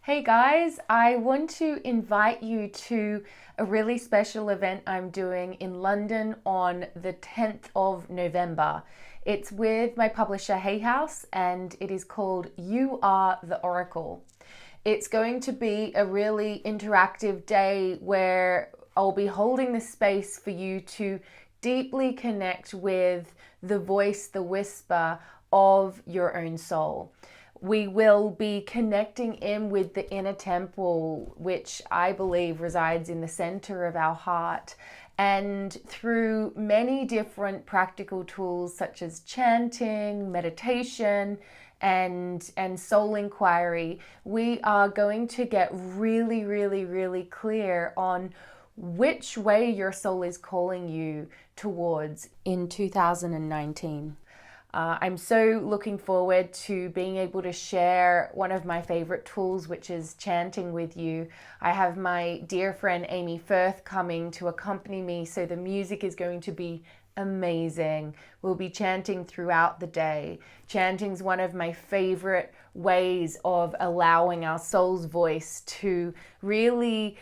Hey guys, I want to invite you to a really special event I'm doing in London on the 10th of November. It's with my publisher Hay House and it is called You Are the Oracle. It's going to be a really interactive day where I'll be holding the space for you to deeply connect with the voice, the whisper of your own soul. We will be connecting in with the inner temple, which I believe resides in the center of our heart. And through many different practical tools such as chanting, meditation, and soul inquiry, we are going to get really clear on which way your soul is calling you towards in 2019. I'm so looking forward to being able to share one of my favorite tools, which is chanting with you. I have my dear friend Amy Firth coming to accompany me, so the music is going to be amazing. We'll be chanting throughout the day. Chanting is one of my favorite ways of allowing our soul's voice to really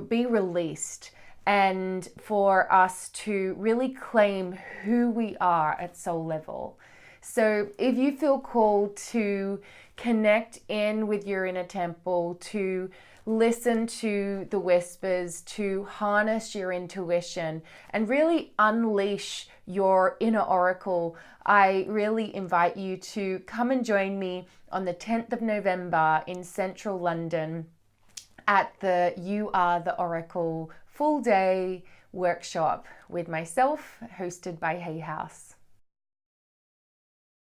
be released and for us to really claim who we are at soul level. So if you feel called to connect in with your inner temple, to listen to the whispers, to harness your intuition and really unleash your inner oracle, I really invite you to come and join me on the 10th of November in central London at the You Are the Oracle full day workshop with myself, hosted by Hay House.